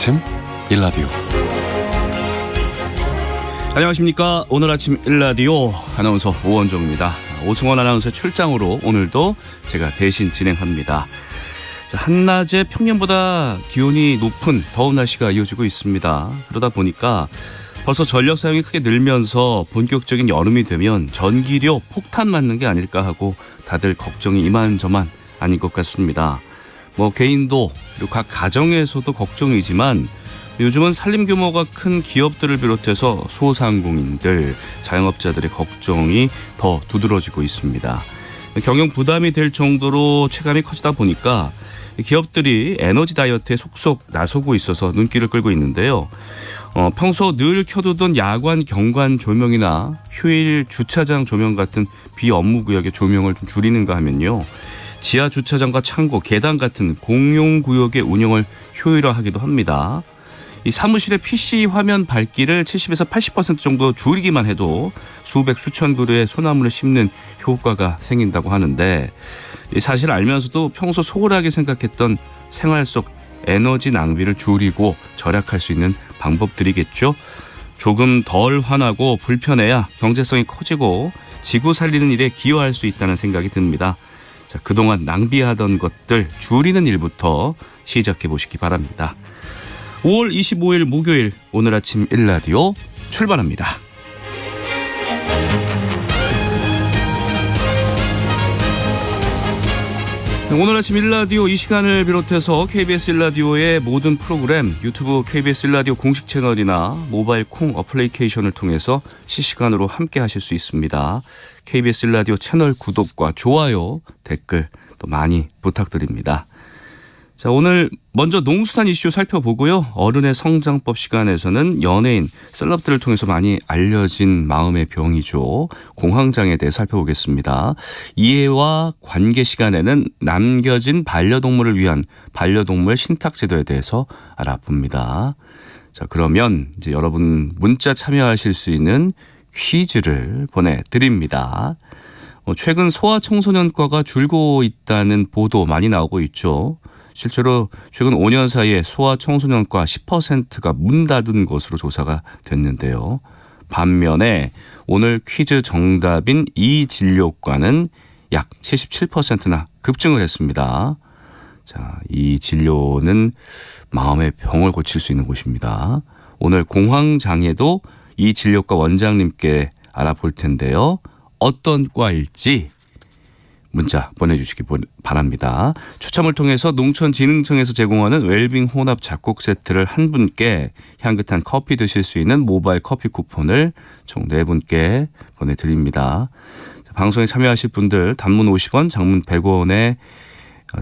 아침 일라디오. 안녕하십니까. 오늘 아침 일라디오 아나운서 오원종입니다. 오승원 아나운서의 출장으로 오늘도 제가 대신 진행합니다. 한낮에 평년보다 기온이 높은 더운 날씨가 이어지고 있습니다. 그러다 보니까 벌써 전력 사용이 크게 늘면서 본격적인 여름이 되면 전기료 폭탄 맞는 게 아닐까 하고 다들 걱정이 이만저만 아닌 것 같습니다. 개인도 그리고 각 가정에서도 걱정이지만 요즘은 산림 규모가 큰 기업들을 비롯해서 소상공인들, 자영업자들의 걱정이 더 두드러지고 있습니다. 경영 부담이 될 정도로 체감이 커지다 보니까 기업들이 에너지 다이어트에 속속 나서고 있어서 눈길을 끌고 있는데요. 평소 늘 켜두던 야관 경관 조명이나 휴일 주차장 조명 같은 비업무 구역의 조명을 좀 줄이는가 하면요. 지하 주차장과 창고, 계단 같은 공용 구역의 운영을 효율화하기도 합니다. 이 사무실의 PC 화면 밝기를 70에서 80% 정도 줄이기만 해도 수백 수천 그루의 소나무를 심는 효과가 생긴다고 하는데, 사실 알면서도 평소 소홀하게 생각했던 생활 속 에너지 낭비를 줄이고 절약할 수 있는 방법들이겠죠. 조금 덜 화나고 불편해야 경제성이 커지고 지구 살리는 일에 기여할 수 있다는 생각이 듭니다. 그동안 낭비하던 것들 줄이는 일부터 시작해 보시기 바랍니다. 5월 25일 목요일 오늘 아침 일라디오 출발합니다. 오늘 아침 일라디오 이 시간을 비롯해서 KBS 일라디오의 모든 프로그램 유튜브 KBS 일라디오 공식 채널이나 모바일 콩 어플리케이션을 통해서 실시간으로 함께 하실 수 있습니다. KBS 일라디오 채널 구독과 좋아요, 댓글 또 많이 부탁드립니다. 자, 오늘 먼저 농수산 이슈 살펴보고요. 어른의 성장법 시간에서는 연예인, 셀럽들을 통해서 많이 알려진 마음의 병이죠. 공황장애에 대해 살펴보겠습니다. 이해와 관계 시간에는 남겨진 반려동물을 위한 반려동물 신탁제도에 대해서 알아봅니다. 자, 그러면 이제 여러분 문자 참여하실 수 있는 퀴즈를 보내드립니다. 최근 소아청소년과가 줄고 있다는 보도 많이 나오고 있죠. 실제로 최근 5년 사이에 소아청소년과 10%가 문 닫은 것으로 조사가 됐는데요. 반면에 오늘 퀴즈 정답인 이 진료과는 약 77%나 급증을 했습니다. 자, 이 진료는 마음의 병을 고칠 수 있는 곳입니다. 오늘 공황장애도 이 진료과 원장님께 알아볼 텐데요. 어떤 과일지 문자 보내주시기 바랍니다. 추첨을 통해서 농촌진흥청에서 제공하는 웰빙 혼합 잡곡 세트를 한 분께 향긋한 커피 드실 수 있는 모바일 커피 쿠폰을 총 4분께 보내드립니다. 방송에 참여하실 분들 단문 50원, 장문 100원의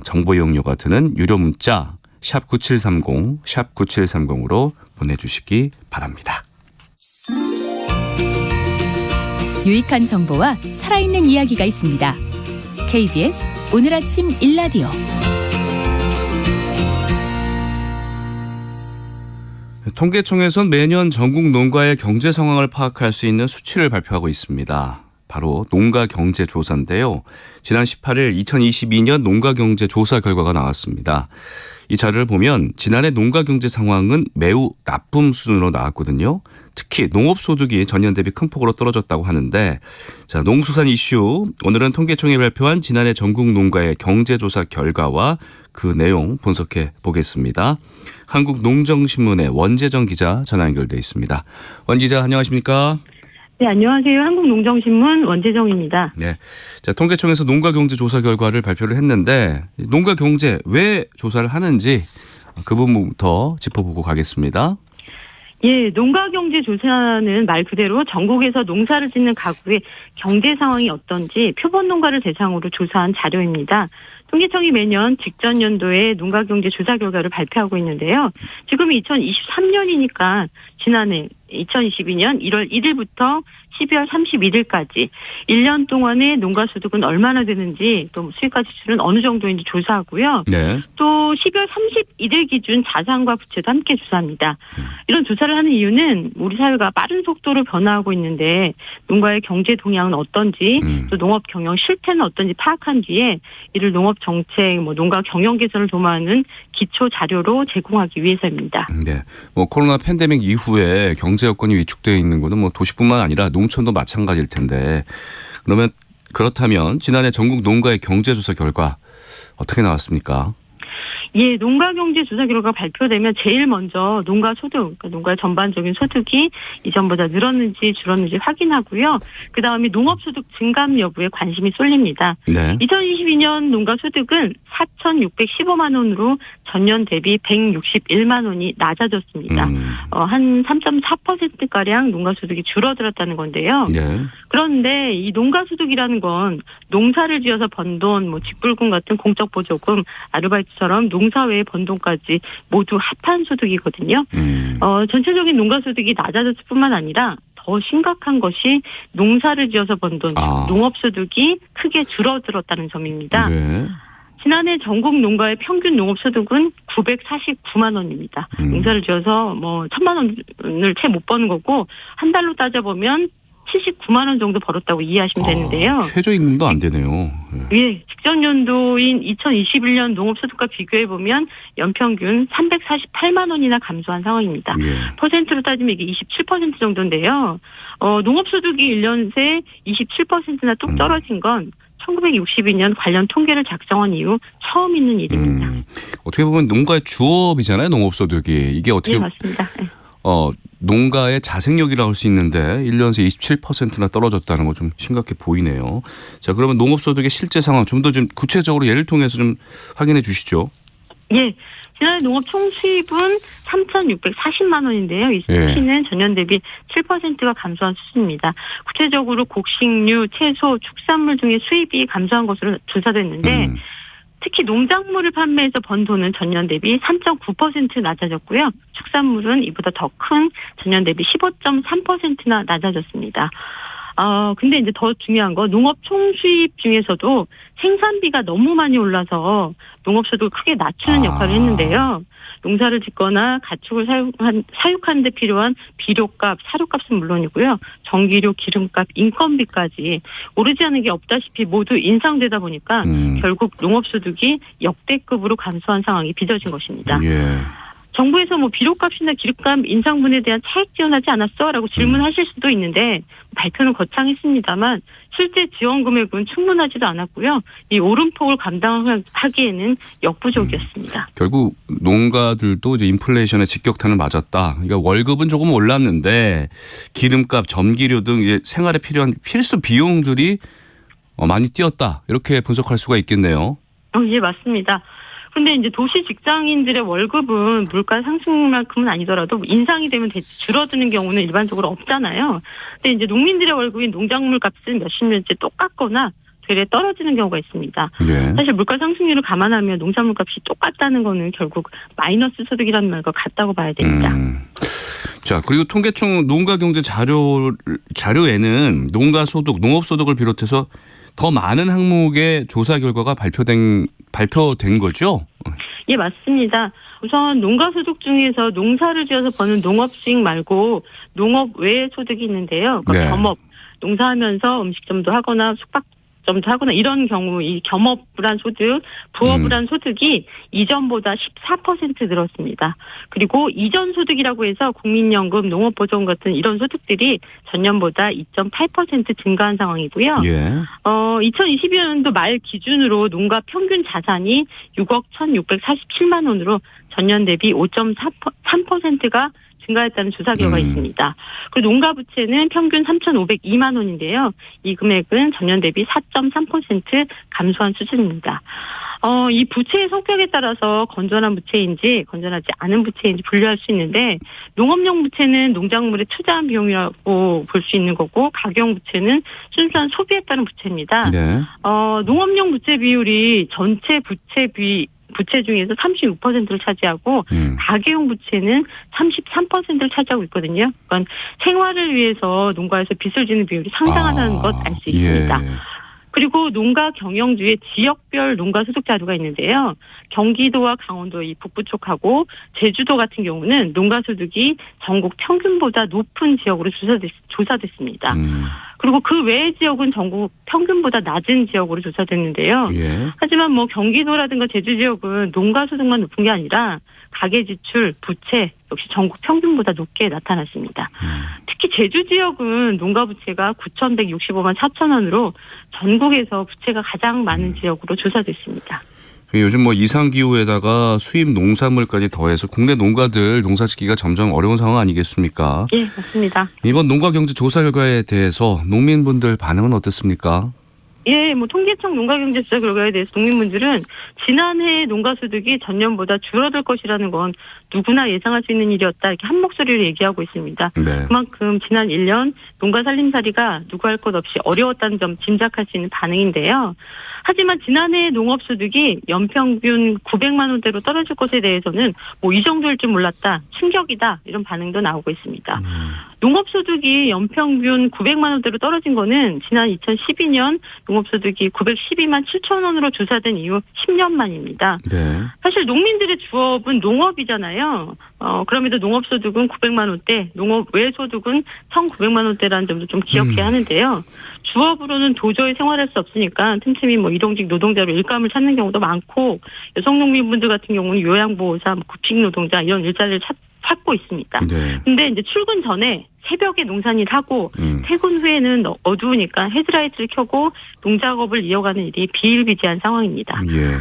정보 이용료가 드는 유료 문자 샵 9730, 샵 9730으로 보내주시기 바랍니다. 유익한 정보와 살아있는 이야기가 있습니다. KBS 오늘 아침 일라디오. 통계청에선 매년 전국 농가의 경제 상황을 파악할 수 있는 수치를 발표하고 있습니다. 바로 농가경제조사인데요. 지난 18일 2022년 농가경제조사 결과가 나왔습니다. 이 자료를 보면 지난해 농가경제 상황은 매우 나쁨 수준으로 나왔거든요. 특히 농업소득이 전년 대비 큰 폭으로 떨어졌다고 하는데, 자, 농수산 이슈 오늘은 통계청이 발표한 지난해 전국 농가의 경제조사 결과와 그 내용 분석해 보겠습니다. 한국농정신문의 원재정 기자 전화 연결돼 있습니다. 원 기자 안녕하십니까? 네, 안녕하세요. 한국농정신문 원재정입니다. 네, 자, 통계청에서 농가경제조사 결과를 발표를 했는데 농가경제 왜 조사를 하는지 그 부분부터 짚어보고 가겠습니다. 예, 농가경제조사는 말 그대로 전국에서 농사를 짓는 가구의 경제 상황이 어떤지 표본 농가를 대상으로 조사한 자료입니다. 통계청이 매년 직전 연도에 농가경제 조사 결과를 발표하고 있는데요. 지금이 2023년이니까 지난해 2022년 1월 1일부터 12월 31일까지 1년 동안의 농가소득은 얼마나 되는지 또 수익과 지출은 어느 정도인지 조사하고요. 네. 또 12월 31일 기준 자산과 부채도 함께 조사합니다. 이런 조사를 하는 이유는 우리 사회가 빠른 속도로 변화하고 있는데 농가의 경제 동향은 어떤지 또 농업 경영 실태는 어떤지 파악한 뒤에 이를 농업 정책, 농가 경영 개선을 도모하는 기초 자료로 제공하기 위해서입니다. 네. 코로나 팬데믹 이후에 경제 여건이 위축되어 있는 것은 도시뿐만 아니라 농촌도 마찬가지일 텐데 그렇다면 지난해 전국 농가의 경제조사 결과 어떻게 나왔습니까? 예, 농가경제조사 결과가 발표되면 제일 먼저 농가 소득, 그러니까 농가의 전반적인 소득이 이전보다 늘었는지 줄었는지 확인하고요. 그다음에 농업소득 증감 여부에 관심이 쏠립니다. 네. 2022년 농가 소득은 4,615만 원으로 전년 대비 161만 원이 낮아졌습니다. 한 3.4%가량 농가 소득이 줄어들었다는 건데요. 네. 그런데 이 농가 소득이라는 건 농사를 지어서 번 돈, 직불금 같은 공적 보조금, 아르바이트처럼 농사 외에 번 돈까지 모두 합한 소득이거든요. 전체적인 농가 소득이 낮아졌을 뿐만 아니라 더 심각한 것이 농사를 지어서 번 돈, 농업 소득이 크게 줄어들었다는 점입니다. 네. 지난해 전국 농가의 평균 농업 소득은 949만 원입니다. 농사를 지어서 1,000만 원을 채 못 버는 거고 한 달로 따져보면 79만 원 정도 벌었다고 이해하시면 되는데요. 최저임금도 안 되네요. 예, 직전 연도인 2021년 농업소득과 비교해보면 연평균 348만 원이나 감소한 상황입니다. 예. 퍼센트로 따지면 이게 27% 정도인데요. 농업소득이 1년 새 27%나 뚝 떨어진 건 1962년 관련 통계를 작성한 이후 처음 있는 일입니다. 어떻게 보면 농가의 주업이잖아요, 농업소득이. 이게 어떻게 네, 맞습니다. 네. 농가의 자생력이라고 할 수 있는데 1년 새 27%나 떨어졌다는 거 좀 심각해 보이네요. 자, 그러면 농업소득의 실제 상황 좀 더 좀 구체적으로 예를 통해서 좀 확인해 주시죠. 예. 지난해 농업 총수입은 3,640만 원인데요. 이 수치는 전년 대비 7%가 감소한 수준입니다. 구체적으로 곡식류, 채소, 축산물 등의 수입이 감소한 것으로 조사됐는데 특히 농작물을 판매해서 번 돈은 전년 대비 3.9% 낮아졌고요. 축산물은 이보다 더 큰 전년 대비 15.3%나 낮아졌습니다. 근데 이제 더 중요한 거 농업 총수입 중에서도 생산비가 너무 많이 올라서 농업소득을 크게 낮추는 역할을 했는데요. 농사를 짓거나 가축을 사육하는 데 필요한 비료값, 사료값은 물론이고요. 전기료, 기름값, 인건비까지 오르지 않은 게 없다시피 모두 인상되다 보니까 결국 농업소득이 역대급으로 감소한 상황이 빚어진 것입니다. 예. 정부에서 비료값이나 기름값 인상분에 대한 차액 지원하지 않았어? 라고 질문하실 수도 있는데 발표는 거창했습니다만 실제 지원 금액은 충분하지도 않았고요. 이 오름폭을 감당하기에는 역부족이었습니다. 결국 농가들도 이제 인플레이션에 직격탄을 맞았다. 그러니까 월급은 조금 올랐는데 기름값, 전기료 등 이제 생활에 필요한 필수 비용들이 많이 뛰었다. 이렇게 분석할 수가 있겠네요. 예, 맞습니다. 근데 이제 도시 직장인들의 월급은 물가 상승만큼은 아니더라도 인상이 되면 줄어드는 경우는 일반적으로 없잖아요. 근데 이제 농민들의 월급인 농작물 값은 몇십 년째 똑같거나 되레 떨어지는 경우가 있습니다. 네. 사실 물가 상승률을 감안하면 농작물 값이 똑같다는 거는 결국 마이너스 소득이라는 말과 같다고 봐야 됩니다. 자, 그리고 통계청 농가경제 자료에는 농가소득, 농업소득을 비롯해서 더 많은 항목의 조사 결과가 발표된 거죠? 예, 맞습니다. 우선 농가소득 중에서 농사를 지어서 버는 농업수익 말고 농업 외의 소득이 있는데요. 그러니까 겸업, 농사하면서 음식점도 하거나 숙박점도 하거나 이런 경우 이 겸업을 한 소득, 부업을 한 소득이 이전보다 14% 늘었습니다. 그리고 이전 소득이라고 해서 국민연금, 농업보조금 같은 이런 소득들이 전년보다 2.8% 증가한 상황이고요. 예. 2022년도 말 기준으로 농가 평균 자산이 6억 1,647만 원으로 전년 대비 5.3%가 증가했다는 조사 결과가 있습니다. 그리고 농가 부채는 평균 3,502만 원인데요. 이 금액은 전년 대비 4.3% 감소한 수준입니다. 이 부채의 성격에 따라서 건전한 부채인지 건전하지 않은 부채인지 분류할 수 있는데 농업용 부채는 농작물에 투자한 비용이라고 볼 수 있는 거고 가계용 부채는 순수한 소비에 따른 부채입니다. 네. 농업용 부채 비율이 전체 부채 부채 중에서 36%를 차지하고 가계용 부채는 33%를 차지하고 있거든요. 그러니까 생활을 위해서 농가에서 빚을 지는 비율이 상당하다는 것 알 수 있습니다. 예. 그리고 농가 경영주의 지역별 농가 소득 자료가 있는데요. 경기도와 강원도 이 북부 쪽하고 제주도 같은 경우는 농가 소득이 전국 평균보다 높은 지역으로 조사됐습니다. 그리고 그 외의 지역은 전국 평균보다 낮은 지역으로 조사됐는데요. 예. 하지만 뭐 경기도라든가 제주 지역은 농가 소득만 높은 게 아니라 가계 지출, 부채 역시 전국 평균보다 높게 나타났습니다. 특히 제주 지역은 농가 부채가 9,165만 4천 원으로 전국에서 부채가 가장 많은 지역으로 조사됐습니다. 요즘 뭐 이상기후에다가 수입 농산물까지 더해서 국내 농가들 농사짓기가 점점 어려운 상황 아니겠습니까? 예, 맞습니다. 이번 농가경제조사 결과에 대해서 농민분들 반응은 어떻습니까? 예, 뭐 통계청 농가경제조사 결과에 대해서 농민분들은 지난해 농가 소득이 전년보다 줄어들 것이라는 건 누구나 예상할 수 있는 일이었다 이렇게 한 목소리로 얘기하고 있습니다. 네. 그만큼 지난 1년 농가 살림살이가 누구 할 것 없이 어려웠다는 점 짐작할 수 있는 반응인데요. 하지만 지난해 농업소득이 연평균 900만 원대로 떨어질 것에 대해서는 뭐 이 정도일 줄 몰랐다, 충격이다 이런 반응도 나오고 있습니다. 농업소득이 연평균 900만 원대로 떨어진 거는 지난 2012년 농업소득이 912만 7천 원으로 조사된 이후 10년 만입니다. 네. 사실 농민들의 주업은 농업이잖아요. 그럼에도 농업소득은 900만 원대, 농업 외소득은 1,900만 원대라는 점도 좀 기억해야 하는데요. 주업으로는 도저히 생활할 수 없으니까 틈틈이 뭐 일용직 노동자로 일감을 찾는 경우도 많고 여성 농민분들 같은 경우는 요양보호사, 구픽 노동자 이런 일자리를 찾고 있습니다. 네. 근데 이제 출근 전에 새벽에 농산일 하고 퇴근 후에는 어두우니까 헤드라이트를 켜고 농작업을 이어가는 일이 비일비재한 상황입니다. 예.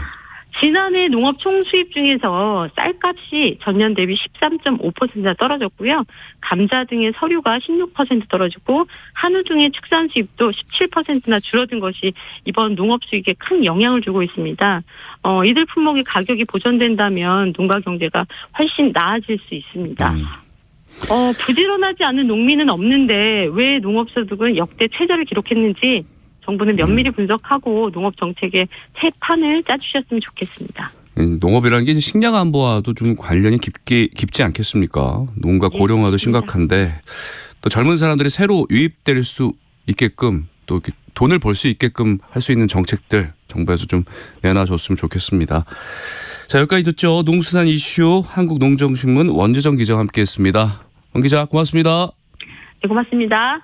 지난해 농업 총수입 중에서 쌀값이 전년 대비 13.5%나 떨어졌고요. 감자 등의 서류가 16% 떨어지고 한우 등의 축산 수입도 17%나 줄어든 것이 이번 농업 수익에 큰 영향을 주고 있습니다. 이들 품목의 가격이 보전된다면 농가 경제가 훨씬 나아질 수 있습니다. 부지런하지 않은 농민은 없는데 왜 농업소득은 역대 최저를 기록했는지 정부는 면밀히 분석하고 농업 정책의 새 판을 짜주셨으면 좋겠습니다. 농업이라는 게 이제 식량 안보와도 좀 관련이 깊지 않겠습니까? 농가 고령화도 심각한데 또 젊은 사람들이 새로 유입될 수 있게끔 또 이렇게 돈을 벌 수 있게끔 할 수 있는 정책들 정부에서 좀 내놔줬으면 좋겠습니다. 자, 여기까지 듣죠. 농수산 이슈 한국농정신문 원재정 기자와 함께했습니다. 원 기자 고맙습니다. 네, 고맙습니다.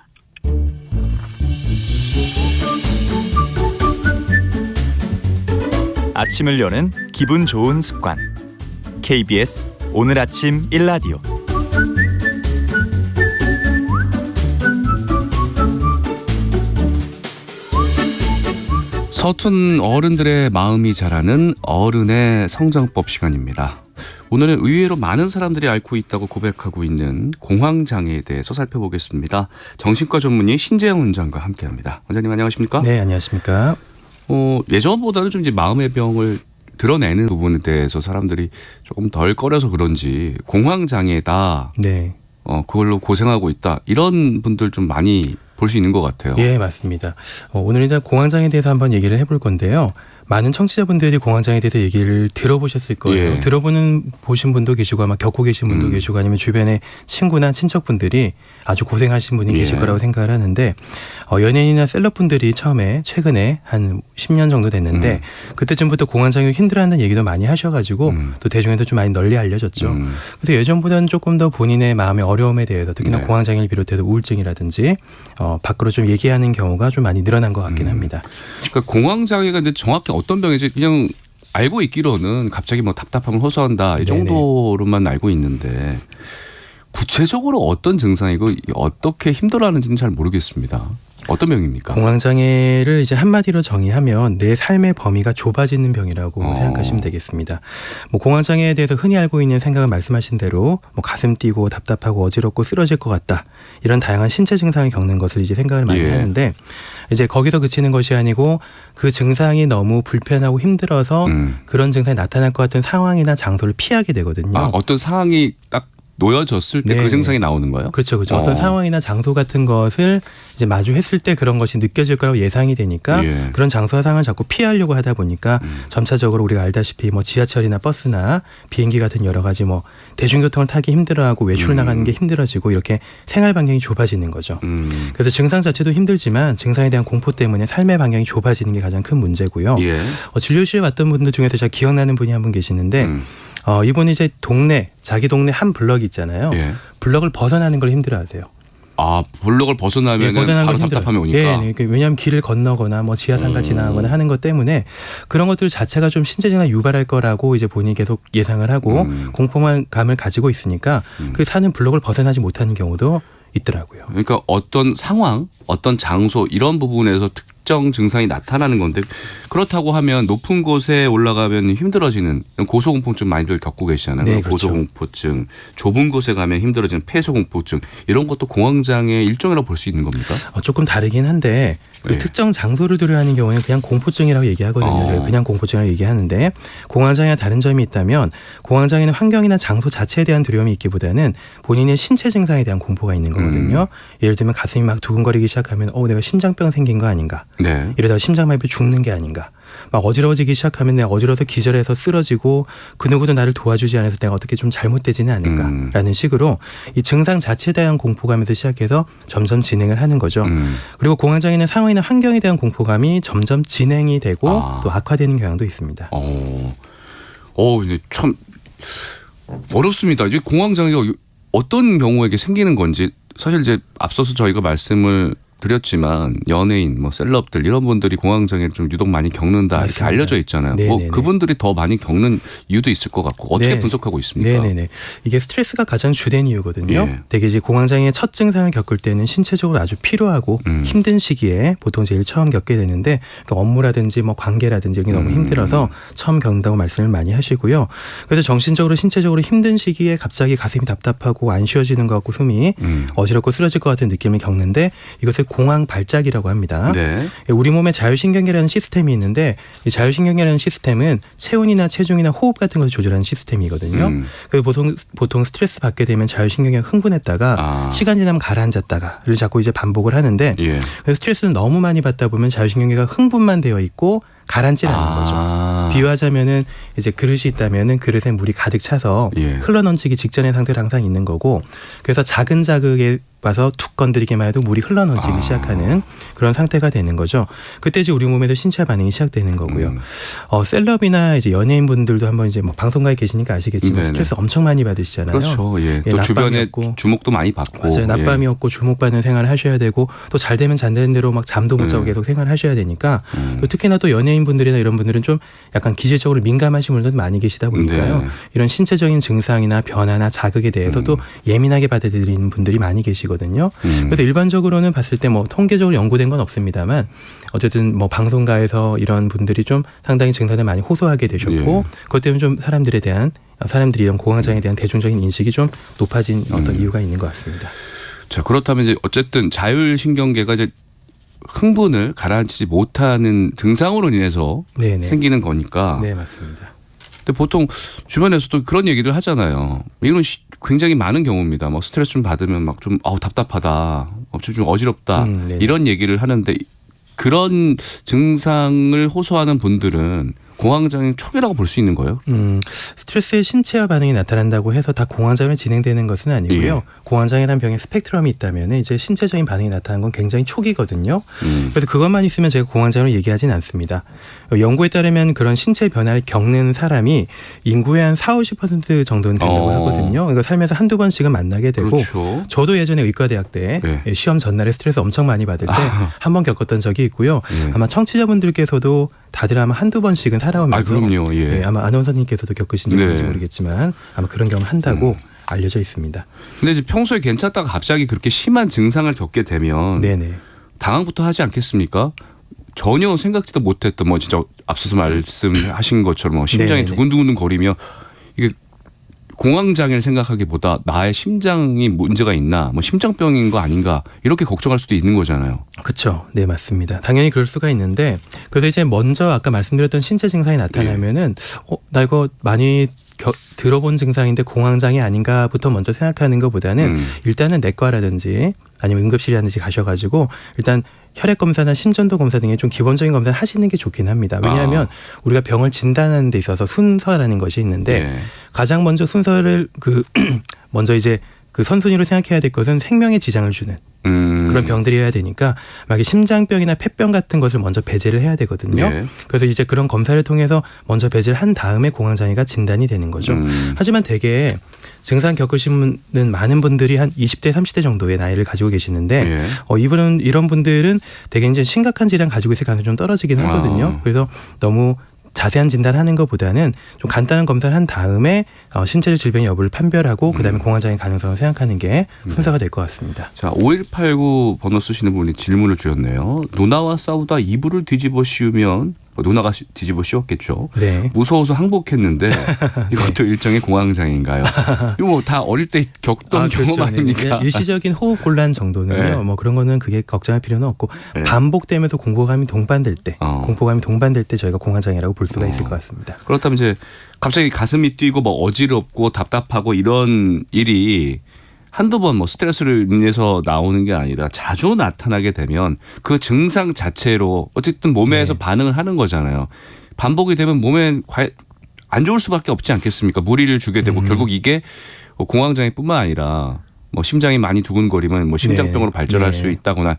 아침을 여는 기분 좋은 습관. KBS 오늘 아침 1라디오. 서툰 어른들의 마음이 자라는 어른의 성장법 시간입니다. 오늘은 의외로 많은 사람들이 앓고 있다고 고백하고 있는 공황장애에 대해서 살펴보겠습니다. 정신과 전문의 신재영 원장과 함께합니다. 원장님 안녕하십니까? 네, 안녕하십니까? 예전보다는 좀 이제 마음의 병을 드러내는 부분에 대해서 사람들이 조금 덜 꺼려서 그런지 공황장애다. 네. 그걸로 고생하고 있다. 이런 분들 좀 많이 볼 수 있는 것 같아요. 예, 맞습니다. 오늘 일단 공황장애에 대해서 한번 얘기를 해볼 건데요. 많은 청취자분들이 공황장애에 대해서 얘기를 들어보셨을 거예요. 예. 보신 분도 계시고 아마 겪고 계신 분도 계시고 아니면 주변에 친구나 친척분들이 아주 고생하신 분이 계실 거라고 생각을 하는데 연예인이나 셀럽분들이 최근에 한 10년 정도 됐는데 그때쯤부터 공황장애로 힘들어하는 얘기도 많이 하셔가지고 또 대중에도 좀 많이 널리 알려졌죠. 그래서 예전보다는 조금 더 본인의 마음의 어려움에 대해서 특히나 네. 공황장애를 비롯해서 우울증이라든지 밖으로 좀 얘기하는 경우가 좀 많이 늘어난 것 같긴 합니다. 그러니까 공황장애가 근데 정확히 어떤 병인지 그냥 알고 있기로는 갑자기 뭐 답답함을 호소한다 이 정도로만 알고 있는데 구체적으로 어떤 증상이고 어떻게 힘들어하는지는 잘 모르겠습니다. 어떤 병입니까? 공황장애를 이제 한마디로 정의하면 내 삶의 범위가 좁아지는 병이라고 생각하시면 되겠습니다. 뭐 공황장애에 대해서 흔히 알고 있는 생각은 말씀하신 대로 뭐 가슴 뛰고 답답하고 어지럽고 쓰러질 것 같다. 이런 다양한 신체 증상을 겪는 것을 이제 생각을 많이 하는데 이제 거기서 그치는 것이 아니고 그 증상이 너무 불편하고 힘들어서 그런 증상이 나타날 것 같은 상황이나 장소를 피하게 되거든요. 어떤 상황이 딱 놓여졌을 때 그 네. 증상이 나오는 거예요? 그렇죠, 그렇죠. 어떤 상황이나 장소 같은 것을 이제 마주했을 때 그런 것이 느껴질 거라고 예상이 되니까 예. 그런 장소와 상황을 자꾸 피하려고 하다 보니까 점차적으로 우리가 알다시피 뭐 지하철이나 버스나 비행기 같은 여러 가지 뭐 대중교통을 타기 힘들어하고 외출 나가는 게 힘들어지고 이렇게 생활 반경이 좁아지는 거죠. 그래서 증상 자체도 힘들지만 증상에 대한 공포 때문에 삶의 반경이 좁아지는 게 가장 큰 문제고요. 예. 진료실에 왔던 분들 중에서 제가 기억나는 분이 한 분 계시는데 이분이 이제 자기 동네 한 블럭 있잖아요. 예. 블럭을 벗어나는 걸 힘들어하세요. 아, 블럭을 벗어나면 벗어나는 바로 걸 답답함이 힘들어요. 오니까. 네, 네. 왜냐하면 길을 건너거나 뭐 지하상가 지나가거나 하는 것 때문에 그런 것들 자체가 좀 신체적인 유발할 거라고 이제 본인이 계속 예상을 하고 공포감을 가지고 있으니까 그 사는 블럭을 벗어나지 못하는 경우도 있더라고요. 그러니까 어떤 상황, 어떤 장소 이런 부분에서 특정 증상이 나타나는 건데 그렇다고 하면 높은 곳에 올라가면 힘들어지는 고소공포증 많이들 겪고 계시잖아요. 네, 그렇죠. 고소공포증, 좁은 곳에 가면 힘들어지는 폐소공포증 이런 것도 공황장애 일종이라고 볼 수 있는 겁니까? 조금 다르긴 한데 그 네. 특정 장소를 두려워하는 경우는 그냥 공포증이라고 얘기하거든요. 그냥 공포증이라고 얘기하는데 공황장애와 다른 점이 있다면 공황장애는 환경이나 장소 자체에 대한 두려움이 있기보다는 본인의 신체 증상에 대한 공포가 있는 거거든요. 예를 들면 가슴이 막 두근거리기 시작하면 내가 심장병 생긴 거 아닌가. 네. 이러다가 심장마비 죽는 게 아닌가. 막 어지러워지기 시작하면 내가 어지러워서 기절해서 쓰러지고 그 누구도 나를 도와주지 않아서 내가 어떻게 좀 잘못되지는 않을까라는 식으로 이 증상 자체에 대한 공포감에서 시작해서 점점 진행을 하는 거죠. 그리고 공황장애는 상황이나 환경에 대한 공포감이 점점 진행이 되고 또 악화되는 경향도 있습니다. 이제 참 어렵습니다. 이제 공황장애가 어떤 경우에게 생기는 건지 사실 이제 앞서서 저희가 말씀을 드렸지만 연예인, 뭐 셀럽들 이런 분들이 공황장애를 좀 유독 많이 겪는다 이렇게 맞습니다. 알려져 있잖아요. 네네네. 그분들이 더 많이 겪는 이유도 있을 것 같고 어떻게 네. 분석하고 있습니까? 네네네. 이게 스트레스가 가장 주된 이유거든요. 예. 되게 이제 공황장애의 첫 증상을 겪을 때는 신체적으로 아주 피로하고 힘든 시기에 보통 제일 처음 겪게 되는데 그러니까 업무라든지 뭐 관계라든지 이런 게 너무 힘들어서 처음 겪는다고 말씀을 많이 하시고요. 그래서 정신적으로 신체적으로 힘든 시기에 갑자기 가슴이 답답하고 안 쉬어지는 것 같고 숨이 어지럽고 쓰러질 것 같은 느낌을 겪는데 이것을 공황 발작이라고 합니다. 네. 우리 몸에 자율신경계라는 시스템이 있는데 이 자율신경계라는 시스템은 체온이나 체중이나 호흡 같은 것을 조절하는 시스템이거든요. 그래서 보통 스트레스 받게 되면 자율신경계가 흥분했다가 시간 지나면 가라앉았다가를 자꾸 이제 반복을 하는데 예. 그래서 스트레스를 너무 많이 받다 보면 자율신경계가 흥분만 되어 있고 가라앉질 않는 거죠. 비유하자면은 이제 그릇이 있다면은 그릇에 물이 가득 차서 예. 흘러넘치기 직전의 상태로 항상 있는 거고 그래서 작은 자극에 와서 툭 건드리기만 해도 물이 흘러넘치기 시작하는 그런 상태가 되는 거죠. 그때 이제 우리 몸에도 신체 반응이 시작되는 거고요. 셀럽이나 이제 연예인분들도 한번 이제 뭐 방송가에 계시니까 아시겠지만 네네. 스트레스 엄청 많이 받으시잖아요. 그렇죠. 예. 예, 또 주변에 낮밤이었고. 주목도 많이 받고. 맞아요. 낮밤이었고 주목받는 생활을 하셔야 되고 또 잘 되면 잔다는 대로 막 잠도 못 자고 계속 생활을 하셔야 되니까 또 특히나 또 연예인분들이나 이런 분들은 좀 약간 기질적으로 민감하신 분들도 많이 계시다 보니까요. 네. 이런 신체적인 증상이나 변화나 자극에 대해서도 예민하게 받아들이는 분들이 많이 계시거든요. 그래서 일반적으로는 봤을 때 뭐 통계적으로 연구된 건 없습니다만 어쨌든 뭐 방송가에서 이런 분들이 좀 상당히 증상을 많이 호소하게 되셨고 예. 그것 때문에 좀 사람들이 이런 공황장애에 대한 대중적인 인식이 좀 높아진 어떤 이유가 있는 것 같습니다. 자, 그렇다면 이제 어쨌든 자율신경계가 이제 흥분을 가라앉히지 못하는 증상으로 인해서 네네. 생기는 거니까. 네, 맞습니다. 근데 보통 주변에서도 그런 얘기를 하잖아요. 이건 굉장히 많은 경우입니다. 막 스트레스 좀 받으면 막 좀 답답하다, 좀 어지럽다 네네. 이런 얘기를 하는데 그런 증상을 호소하는 분들은 공황장애 초기라고 볼 수 있는 거예요? 스트레스의 신체화 반응이 나타난다고 해서 다 공황장애 진행되는 것은 아니고요. 예. 공황장애라는 병의 스펙트럼이 있다면 이제 신체적인 반응이 나타나는 건 굉장히 초기거든요. 그래서 그것만 있으면 제가 공황장애로 얘기하진 않습니다. 연구에 따르면 그런 신체 변화를 겪는 사람이 인구의 한 40~50% 정도는 된다고 하거든요. 그러니까 살면서 한두 번씩은 만나게 되고 그렇죠. 저도 예전에 의과대학 때 네. 시험 전날에 스트레스 엄청 많이 받을 때 한 번 겪었던 적이 있고요. 네. 아마 청취자분들께서도 다들 아마 한두 번씩은 살아오면서 그럼요. 예. 아마 아나운서님께서도 겪으신 적이 있는지 네. 모르겠지만 아마 그런 경험 한다고 알려져 있습니다. 근데 이제 평소에 괜찮다가 갑자기 그렇게 심한 증상을 겪게 되면 네네. 당황부터 하지 않겠습니까? 전혀 생각지도 못했던 진짜 앞서서 말씀하신 것처럼 심장이 네네네. 두근두근 거리며 이게 공황장애를 생각하기보다 나의 심장이 문제가 있나, 뭐 심장병인 거 아닌가 이렇게 걱정할 수도 있는 거잖아요. 그렇죠. 네, 맞습니다. 당연히 그럴 수가 있는데 그래서 이제 먼저 아까 말씀드렸던 신체 증상이 나타나면은 나 이거 많이 들어본 증상인데 공황장애 아닌가부터 먼저 생각하는 것보다는 일단은 내과라든지 아니면 응급실이라든지 가셔가지고 일단 혈액 검사나 심전도 검사 등의 좀 기본적인 검사를 하시는 게 좋긴 합니다. 왜냐하면 우리가 병을 진단하는 데 있어서 순서라는 것이 있는데 네. 가장 먼저 순서를 먼저 이제 그 선순위로 생각해야 될 것은 생명에 지장을 주는 그런 병들이어야 되니까 만약에 심장병이나 폐병 같은 것을 먼저 배제를 해야 되거든요. 네. 그래서 이제 그런 검사를 통해서 먼저 배제를 한 다음에 공황장애가 진단이 되는 거죠. 하지만 대개 증상 겪으시는 많은 분들이 한 20대, 30대 정도의 나이를 가지고 계시는데 예. 이런 분들은 되게 이제 심각한 질환 가지고 있을 가능성이 좀 떨어지긴 하거든요. 그래서 너무 자세한 진단하는 것보다는 좀 간단한 검사를 한 다음에 신체적 질병의 여부를 판별하고 그다음에 공황장애 가능성을 생각하는 게 순서가 될 것 같습니다. 자, 5189 번호 쓰시는 분이 질문을 주셨네요. 누나와 싸우다 이불을 뒤집어 씌우면 누나가 뒤집어 씌웠겠죠. 네. 무서워서 항복했는데 이것도 일종의 공황장애인가요? 이거 뭐 다 어릴 때 겪던 경험 그렇죠. 아닙니까? 네. 일시적인 호흡 곤란 정도는요. 네. 뭐 그런 거는 그게 걱정할 필요는 없고 네. 반복되면서 공포감이 동반될 때 저희가 공황장애라고 볼 수가 있을 것 같습니다. 그렇다면 이제 갑자기 가슴이 뛰고 뭐 어지럽고 답답하고 이런 일이 한두 번 뭐 스트레스를 인해서 나오는 게 아니라 자주 나타나게 되면 그 증상 자체로 어쨌든 몸에서 반응을 하는 거잖아요. 반복이 되면 몸에 안 좋을 수밖에 없지 않겠습니까? 무리를 주게 되고 결국 이게 공황장애뿐만 아니라 뭐 심장이 많이 두근거리면 뭐 심장병으로 발전할 수 있다거나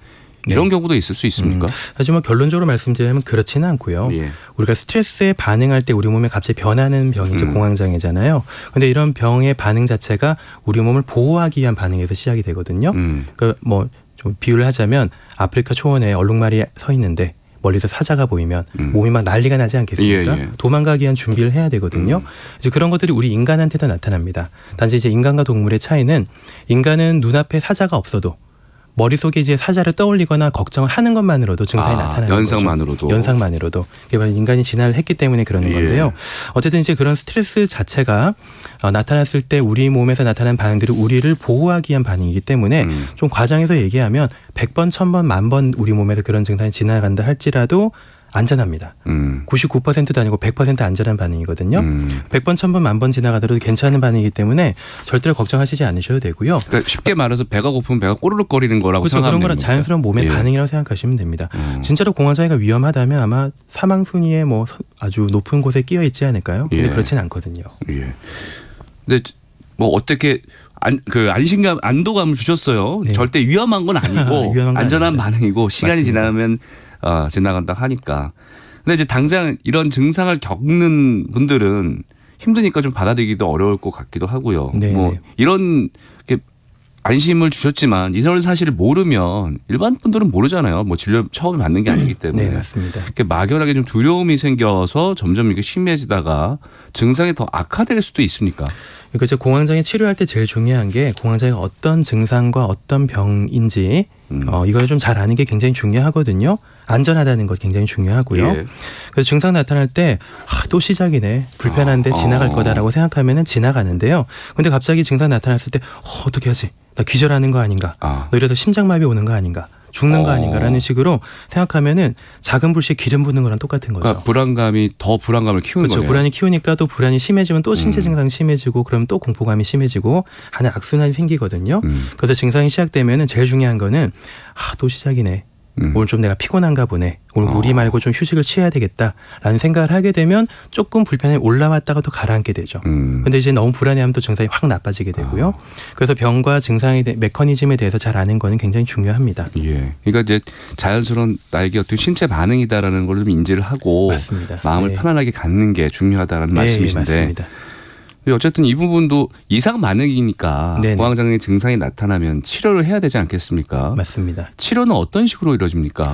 이런 경우도 있을 수 있습니까? 하지만 결론적으로 말씀드리면 그렇지는 않고요. 예. 우리가 우리가 스트레스에 반응할 때 우리 몸에 갑자기 변하는 병이 이제 공황장애잖아요. 근데 이런 병의 반응 자체가 우리 몸을 보호하기 위한 반응에서 시작이 되거든요. 그러니까 뭐 좀 비유를 하자면 아프리카 초원에 얼룩말이 서 있는데 멀리서 사자가 보이면 몸이 막 난리가 나지 않겠습니까? 예. 도망가기 위한 준비를 해야 되거든요. 이제 그런 것들이 우리 인간한테도 나타납니다. 단지 이제 인간과 동물의 차이는 인간은 눈앞에 사자가 없어도 머릿속에 이제 사자를 떠올리거나 걱정을 하는 것만으로도 증상이 나타나는 연상만으로도. 거죠. 연상만으로도. 이게 바로 인간이 진화를 했기 때문에 그러는 건데요. 어쨌든 이제 그런 스트레스 자체가 나타났을 때 우리 몸에서 나타나는 반응들이 우리를 보호하기 위한 반응이기 때문에 좀 과장해서 얘기하면 100번, 1000번, 10,000번 우리 몸에서 그런 증상이 지나간다 할지라도 안전합니다. 99%도 아니고 100% 안전한 반응이거든요. 100번, 1000번, 10,000번 지나가더라도 괜찮은 반응이기 때문에 절대로 걱정하시지 않으셔도 되고요. 그러니까 쉽게 말해서 배가 고프면 배가 꼬르륵거리는 거라고 그렇죠. 생각하면 그런 거는 자연스러운 몸의 반응이라고 생각하시면 됩니다. 진짜로 공황장애가 위험하다면 아마 사망 순위에 뭐 아주 높은 곳에 끼어 있지 않을까요? 근데 그렇지는 않거든요. 예. 근데 뭐 어떻게 안심감, 안도감을 주셨어요. 네. 절대 위험한 건 아니고 위험한 건 안전한 아닙니다. 반응이고 시간이 맞습니다. 지나면 지나간다 하니까. 근데 이제 당장 이런 증상을 겪는 분들은 힘드니까 좀 받아들이기도 어려울 것 같기도 하고요. 네, 뭐 네. 이런 안심을 주셨지만 이런 사실을 모르면 일반 분들은 모르잖아요. 뭐 진료 처음 받는 게 아니기 때문에. 네, 맞습니다. 이렇게 막연하게 좀 두려움이 생겨서 점점 이게 심해지다가 증상이 더 악화될 수도 있습니까? 그러니까 이제 공황장애 치료할 때 제일 중요한 게 공황장애가 어떤 증상과 어떤 병인지 이걸 좀 잘 아는 게 굉장히 중요하거든요. 안전하다는 것 굉장히 중요하고요. 예. 그래서 증상 나타날 때 또 시작이네. 불편한데 지나갈 거다라고 생각하면은 지나가는데요. 근데 갑자기 증상 나타났을 때 어떻게 하지? 나 기절하는 거 아닌가? 너 이러다 심장마비 오는 거 아닌가? 죽는 거 아닌가라는 식으로 생각하면은 작은 불씨에 기름 붓는 거랑 똑같은 거죠. 그러니까 불안감이 더 불안감을 키우는 그렇죠. 거네요. 불안이 키우니까 또 불안이 심해지면 또 신체 증상이 심해지고 그럼 또 공포감이 심해지고 하는 악순환이 생기거든요. 그래서 증상이 시작되면은 제일 중요한 거는 또 시작이네. 오늘 좀 내가 피곤한가 보네. 오늘 무리 말고 좀 휴식을 취해야 되겠다라는 생각을 하게 되면 조금 불편해 올라왔다가 또 가라앉게 되죠. 근데 이제 너무 불안해하면 또 증상이 확 나빠지게 되고요. 그래서 병과 증상의 메커니즘에 대해서 잘 아는 거는 굉장히 중요합니다. 예. 그러니까 이제 자연스러운 나에게 어떤 신체 반응이다라는 걸 좀 인지를 하고 맞습니다. 마음을 네. 편안하게 갖는 게 중요하다는 말씀이신데 맞습니다. 어쨌든 이 부분도 이상 반응이니까 네네. 공황장애 증상이 나타나면 치료를 해야 되지 않겠습니까? 맞습니다. 치료는 어떤 식으로 이루어집니까?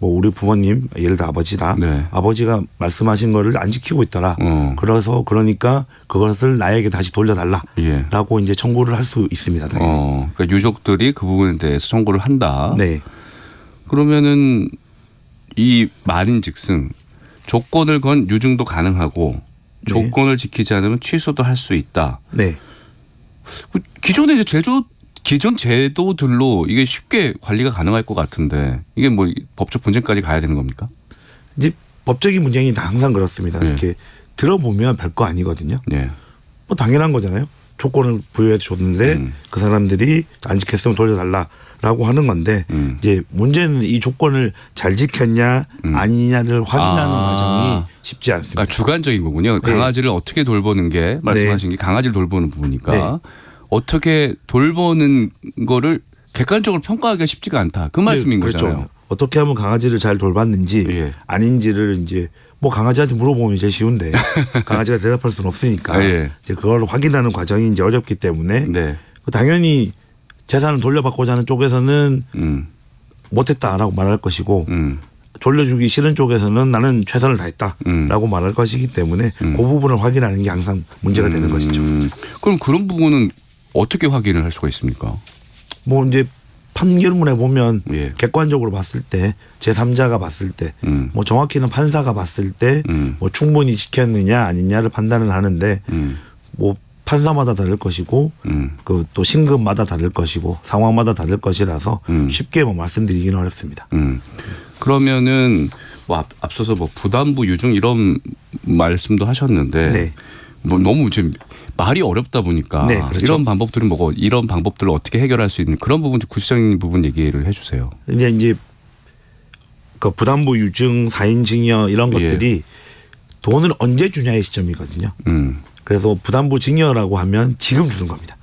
뭐 우리 부모님 예를 들어 아버지다. 네. 아버지가 말씀하신 거를 안 지키고 있더라. 그러니까 그것을 나에게 다시 돌려달라라고 예. 이제 청구를 할 수 있습니다. 당연히. 그러니까 유족들이 그 부분에 대해서 청구를 한다. 네. 그러면은 이 말인즉슨 조건을 건 유증도 가능하고 조건을 지키지 않으면 취소도 할 수 있다. 네. 기존의 기존 제도들로 이게 쉽게 관리가 가능할 것 같은데 이게 뭐 법적 분쟁까지 가야 되는 겁니까? 이제 법적인 문제는 다 항상 그렇습니다. 네. 이렇게 들어보면 별거 아니거든요. 네. 뭐 당연한 거잖아요. 조건을 부여해 줬는데 그 사람들이 안 지켰으면 돌려달라라고 하는 건데 이제 문제는 이 조건을 잘 지켰냐 아니냐를 확인하는 과정이 쉽지 않습니다. 그러니까 주관적인 거군요. 네. 강아지를 어떻게 돌보는 게 말씀하신 게 강아지를 돌보는 부분이니까 네. 어떻게 돌보는 거를 객관적으로 평가하기가 쉽지가 않다. 그 말씀인 그렇죠. 거잖아요. 어떻게 하면 강아지를 잘 돌봤는지 예. 아닌지를 이제 뭐 강아지한테 물어보면 제일 쉬운데 강아지가 대답할 수는 없으니까 예. 이제 그걸 확인하는 과정이 이제 어렵기 때문에 네. 당연히 재산을 돌려받고자 하는 쪽에서는 못했다라고 말할 것이고 돌려주기 싫은 쪽에서는 나는 최선을 다했다라고 말할 것이기 때문에 그 부분을 확인하는 게 항상 문제가 되는 것이죠. 그럼 그런 부분은 어떻게 확인을 할 수가 있습니까? 뭐 이제 판결문에 보면 예. 객관적으로 봤을 때 제3자가 봤을 때 뭐 정확히는 판사가 봤을 때 뭐 충분히 지켰느냐 아니냐를 판단을 하는데 뭐 판사마다 다를 것이고 그 또 심금마다 다를 것이고 상황마다 다를 것이라서 쉽게 뭐 말씀드리기는 어렵습니다. 그러면은 뭐 앞서서 뭐 부담부 유증 이런 말씀도 하셨는데 네. 뭐 너무 지금 말이 어렵다 보니까 네, 그렇죠. 이런 방법들은 뭐고 이런 방법들을 어떻게 해결할 수 있는 그런 부분 구체적인 부분 얘기를 해주세요. 이제 그 부담부 유증 사인 증여 이런 예. 것들이 돈을 언제 주냐의 시점이거든요. 그래서 부담부 증여라고 하면 지금 주는 겁니다.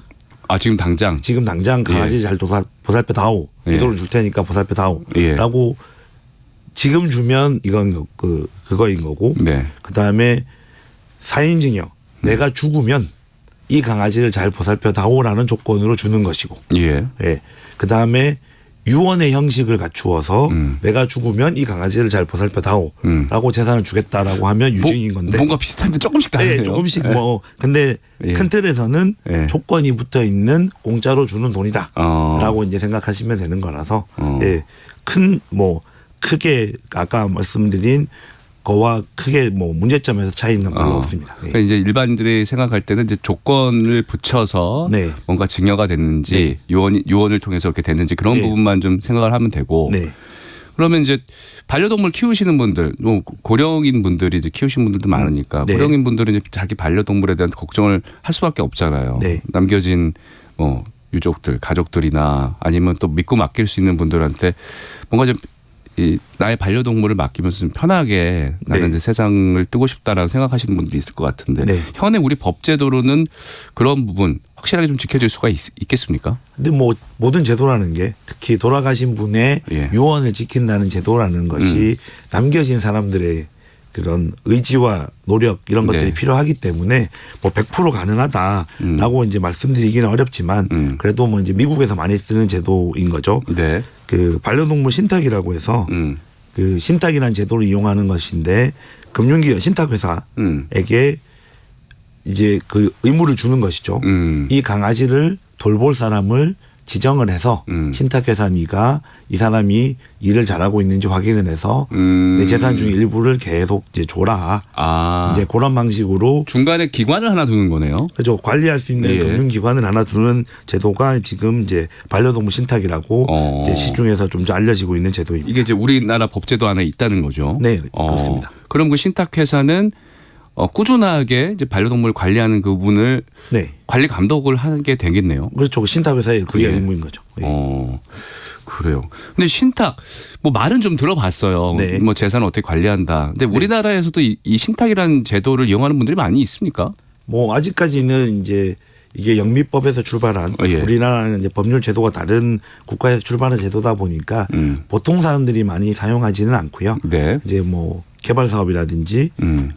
아 지금 당장. 지금 당장 강아지 잘 보살펴 다오. 예. 이 돈을 줄 테니까 보살펴 다오. 예. 라고 지금 주면 이건 그거인 거고. 네. 그다음에 사인 증여. 내가 죽으면 이 강아지를 잘 보살펴 다오라는 조건으로 주는 것이고. 예. 예. 그다음에 유언의 형식을 갖추어서 내가 죽으면 이 강아지를 잘 보살펴 다오라고 재산을 주겠다라고 하면 유증인 건데. 뭔가 비슷한데 조금씩 다르네요. 네, 조금씩 예. 뭐 근데 예. 큰 틀에서는 예. 조건이 붙어 있는 공짜로 주는 돈이다라고 이제 생각하시면 되는 거라서 예. 큰 뭐 크게 아까 말씀드린 거와 크게 뭐 문제점에서 차이는 별로 없습니다. 예. 그러니까 이제 일반인들이 생각할 때는 이제 조건을 붙여서 네. 뭔가 증여가 됐는지 네. 유언을 통해서 그렇게 됐는지 그런 네. 부분만 좀 생각을 하면 되고. 네. 그러면 이제 반려동물 키우시는 분들, 뭐 고령인 분들이 이제 키우시는 분들도 많으니까 네. 고령인 분들은 이제 자기 반려동물에 대한 걱정을 할 수밖에 없잖아요. 네. 남겨진 뭐 유족들, 가족들이나 아니면 또 믿고 맡길 수 있는 분들한테 뭔가 좀 이 나의 반려동물을 맡기면서 좀 편하게 나는 네. 이제 세상을 뜨고 싶다라고 생각하시는 분들이 있을 것 같은데 네. 현행 우리 법제도로는 그런 부분 확실하게 좀 지켜질 수가 있겠습니까? 근데 뭐 모든 제도라는 게 특히 돌아가신 분의 예. 유언을 지킨다는 제도라는 것이 남겨진 사람들의 그런 의지와 노력 이런 것들이 네. 필요하기 때문에 뭐 100% 가능하다라고 이제 말씀드리기는 어렵지만 그래도 뭐 이제 미국에서 많이 쓰는 제도인 거죠. 네. 그 반려동물 신탁이라고 해서 그 신탁이라는 제도를 이용하는 것인데 금융기관 신탁회사에게 이제 그 의무를 주는 것이죠. 이 강아지를 돌볼 사람을 지정을 해서 신탁회사니가 이 사람이 일을 잘하고 있는지 확인을 해서 내 재산 중 일부를 계속 이제 줘라. 아. 이제 그런 방식으로 중간에 기관을 하나 두는 거네요. 그렇죠. 관리할 수 있는 예. 금융기관을 하나 두는 제도가 지금 이제 반려동물 신탁이라고 이제 시중에서 좀 알려지고 있는 제도입니다. 이게 이제 우리나라 법제도 안에 있다는 거죠. 네, 그렇습니다. 그럼 그 신탁회사는 꾸준하게 이제 반려동물 관리하는 그 부분을 네. 관리 감독을 하게 되겠네요. 그렇죠. 그 신탁회사의 그게 예. 의무인 거죠. 예. 그래요. 근데 신탁 뭐 말은 좀 들어봤어요. 네. 뭐 재산을 어떻게 관리한다. 근데 우리나라에서도 이 신탁이라는 제도를 이용하는 분들이 많이 있습니까? 뭐 아직까지는 이제 이게 영미법에서 출발한 예. 우리나라는 이제 법률 제도가 다른 국가에서 출발한 제도다 보니까 보통 사람들이 많이 사용하지는 않고요. 네. 이제 뭐 개발 사업이라든지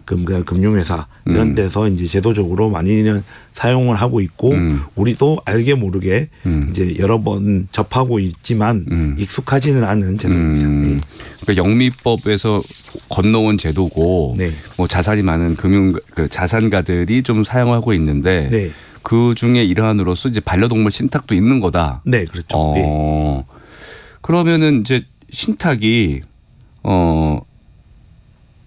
금융회사 이런 데서 이제 제도적으로 많이는 사용을 하고 있고 우리도 알게 모르게 이제 여러 번 접하고 있지만 익숙하지는 않은 제도입니다. 네. 그러니까 영미법에서 건너온 제도고 네. 뭐 자산이 많은 그 자산가들이 좀 사용하고 있는데 네. 그 중에 일환으로서 이제 반려동물 신탁도 있는 거다. 네, 그렇죠. 네. 그러면은 이제 신탁이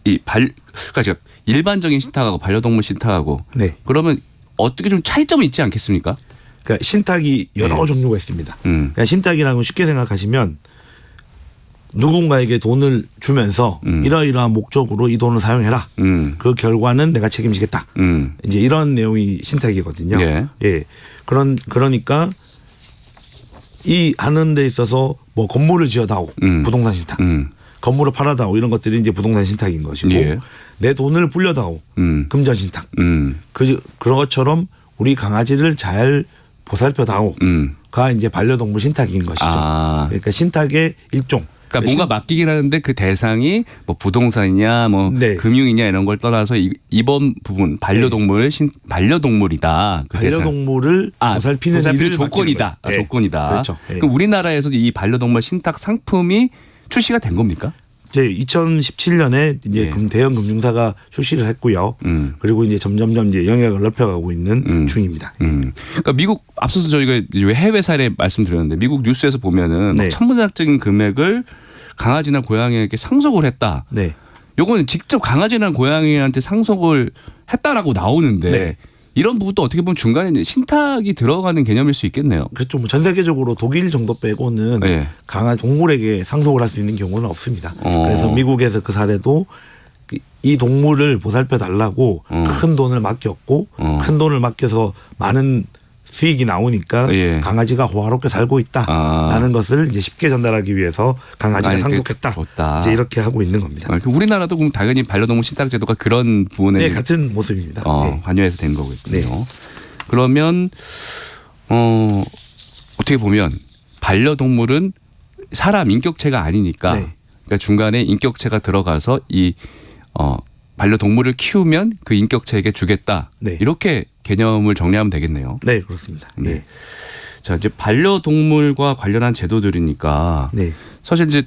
그러니까 일반적인 신탁하고 반려동물 신탁하고 네. 그러면 어떻게 좀 차이점이 있지 않겠습니까? 그러니까 신탁이 여러 종류가 있습니다. 그러니까 신탁이라는 건 쉽게 생각하시면 누군가에게 돈을 주면서 이러이러한 목적으로 이 돈을 사용해라. 그 결과는 내가 책임지겠다. 이제 이런 내용이 신탁이거든요. 예. 그러니까 이 하는 데 있어서 뭐 건물을 지어다오. 부동산 신탁. 건물을 팔아다오. 이런 것들이 이제 부동산 신탁인 것이고 예. 내 돈을 불려다오. 금전 신탁. 그런 것처럼 우리 강아지를 잘 보살펴다오가 이제 반려동물 신탁인 것이죠. 그러니까 신탁의 일종. 그러니까 뭔가 맡기긴 하는데 그 대상이 뭐 부동산이냐 뭐 네. 금융이냐 이런 걸 떠나서 이번 부분 반려동물 반려동물이다. 그 반려동물을 보살피는 일을 조건이다. 네. 조건이다. 그렇죠. 네. 그럼 우리나라에서 이 반려동물 신탁 상품이 출시가 된 겁니까? 이제 2017년에 이제 예. 대형 금융사가 출시를 했고요. 그리고 이제 점점점 이제 영역을 넓혀가고 있는 중입니다. 그러니까 미국 앞서서 저희가 해외 사례 말씀드렸는데 미국 뉴스에서 보면은 네. 천문학적인 금액을 강아지나 고양이에게 상속을 했다. 네. 요거는 직접 강아지나 고양이한테 상속을 했다라고 나오는데 네. 이런 부분도 어떻게 보면 중간에 이제 신탁이 들어가는 개념일 수 있겠네요. 그렇죠. 뭐 전 세계적으로 독일 정도 빼고는 네. 강한 동물에게 상속을 할 수 있는 경우는 없습니다. 그래서 미국에서 그 사례도 이 동물을 보살펴 달라고 큰 돈을 맡겼고 큰 돈을 맡겨서 많은 수익이 나오니까 예. 강아지가 호화롭게 살고 있다라는 것을 이제 쉽게 전달하기 위해서 강아지가 상속했다. 이제 이렇게 하고 있는 겁니다. 우리나라도 그럼 당연히 반려동물 신탁 제도가 그런 부분에 네, 같은 모습입니다. 네. 반영해서 된 거겠군요. 네. 그러면 어떻게 보면 반려동물은 사람 인격체가 아니니까 네. 그러니까 중간에 인격체가 들어가서 이 반려동물을 키우면 그 인격체에게 주겠다. 네. 이렇게 개념을 정리하면 되겠네요. 네, 그렇습니다. 네. 네. 자, 이제 반려동물과 관련한 제도들이니까 네. 사실 이제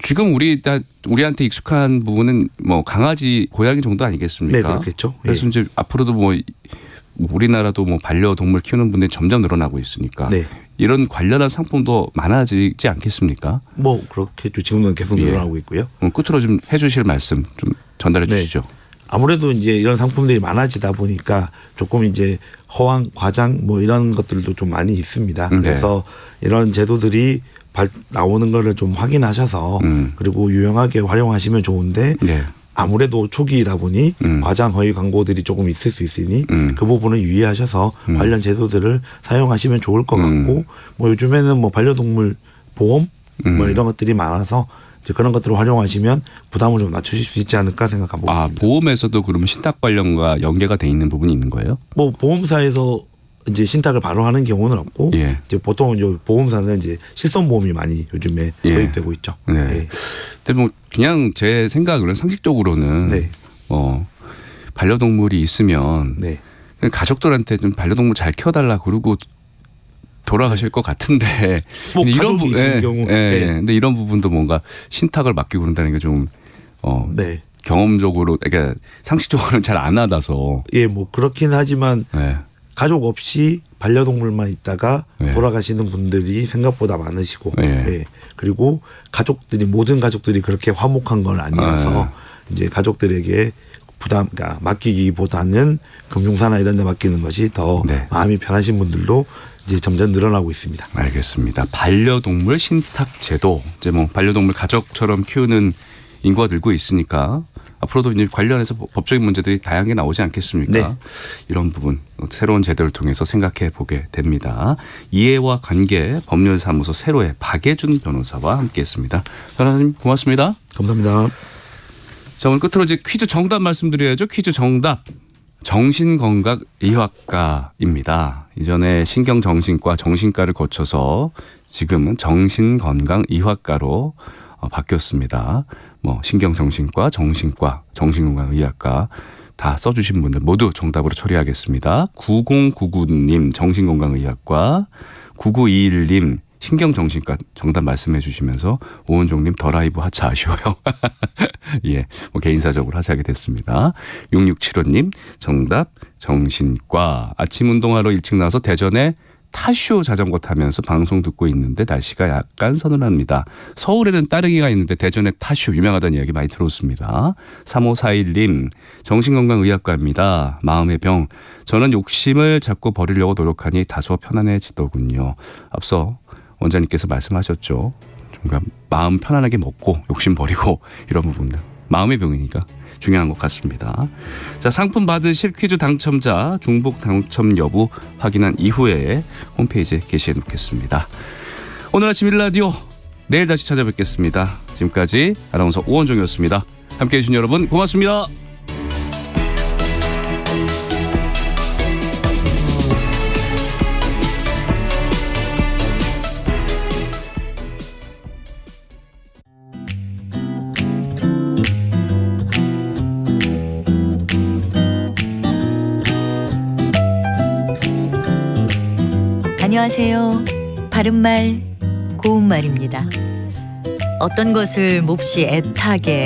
지금 우리한테 익숙한 부분은 뭐 강아지, 고양이 정도 아니겠습니까? 네, 그렇겠죠. 그래서 네. 이제 앞으로도 뭐 우리나라도 뭐 반려동물 키우는 분들이 점점 늘어나고 있으니까 네. 이런 관련한 상품도 많아지지 않겠습니까? 뭐 그렇겠죠. 지금은 계속 늘어나고 있고요. 끝으로 좀 해주실 말씀 좀 전달해 주시죠. 아무래도 이제 이런 상품들이 많아지다 보니까 조금 이제 허황, 과장 뭐 이런 것들도 좀 많이 있습니다. 그래서 이런 제도들이 나오는 거를 좀 확인하셔서 그리고 유용하게 활용하시면 좋은데 네. 아무래도 초기이다 보니 과장 허위 광고들이 조금 있을 수 있으니 그 부분을 유의하셔서 관련 제도들을 사용하시면 좋을 것 같고 뭐 요즘에는 뭐 반려동물 보험 뭐 이런 것들이 많아서 이제 그런 것들을 활용하시면 부담을 좀 낮추실 수 있지 않을까 생각하고 있습니다. 보험에서도 그러면 신탁 관련과 연계가 돼 있는 부분이 있는 거예요? 뭐 보험사에서 이제 신탁을 바로 하는 경우는 없고 예. 이제 보통은 이제 보험사는 이제 실손보험이 많이 요즘에 도입되고 있죠. 네. 네. 근데 뭐 그냥 제 생각으로는 상식적으로는 네. 반려동물이 있으면 네. 그냥 가족들한테 좀 반려동물 잘 키워달라 그러고 돌아가실 것 같은데 뭐 근데 가족이 있는 경우. 네. 근데 이런 부분도 뭔가 신탁을 맡기고 그런다는 게 좀 네. 경험적으로 그러니까 상식적으로는 잘 안 와닿아서 예, 뭐 그렇긴 하지만 네. 가족 없이 반려동물만 있다가 네. 돌아가시는 분들이 생각보다 많으시고 네. 예. 그리고 모든 가족들이 그렇게 화목한 건 아니라서 이제 가족들에게 그러니까 맡기기보다는 금융사나 이런 데 맡기는 것이 더 네. 마음이 편하신 분들도 이제 점점 늘어나고 있습니다. 알겠습니다. 반려동물 신탁 제도 이제 뭐 반려동물 가족처럼 키우는 인구가 늘고 있으니까 앞으로도 이제 관련해서 법적인 문제들이 다양하게 나오지 않겠습니까? 네. 이런 부분 새로운 제도를 통해서 생각해 보게 됩니다. 이해와 관계 법률사무소 세로의 박예준 변호사와 함께했습니다. 변호사님 고맙습니다. 감사합니다. 자, 오늘 끝으로 이제 퀴즈 정답 말씀드려야죠. 퀴즈 정답. 정신건강의학과입니다. 이전에 신경정신과, 정신과를 거쳐서 지금은 정신건강의학과로 바뀌었습니다. 뭐 신경정신과, 정신과, 정신건강의학과 다 써주신 분들 모두 정답으로 처리하겠습니다. 9099님 정신건강의학과, 9921님 신경정신과 정답 말씀해 주시면서 오은종님 더 라이브 하차 아쉬워요. 예, 뭐 개인사적으로 하차하게 됐습니다. 6675님 정답 정신과. 아침 운동하러 일찍 나와서 대전에 타쇼 자전거 타면서 방송 듣고 있는데 날씨가 약간 서늘합니다. 서울에는 따릉이가 있는데 대전에 타쇼 유명하다는 이야기 많이 들었습니다. 3541님 정신건강의학과입니다. 마음의 병. 저는 욕심을 자꾸 버리려고 노력하니 다소 편안해지더군요. 앞서 원장님께서 말씀하셨죠. 뭔가 마음 편안하게 먹고 욕심 버리고 이런 부분들. 마음의 병이니까 중요한 것 같습니다. 자, 상품 받으실 퀴즈 당첨자 중복 당첨 여부 확인한 이후에 홈페이지에 게시해 놓겠습니다. 오늘 아침 1라디오 내일 다시 찾아뵙겠습니다. 지금까지 아나운서 오원종이었습니다. 함께해 주신 여러분 고맙습니다. 안녕하세요. 바른말 고운말입니다. 어떤 것을 몹시 애타게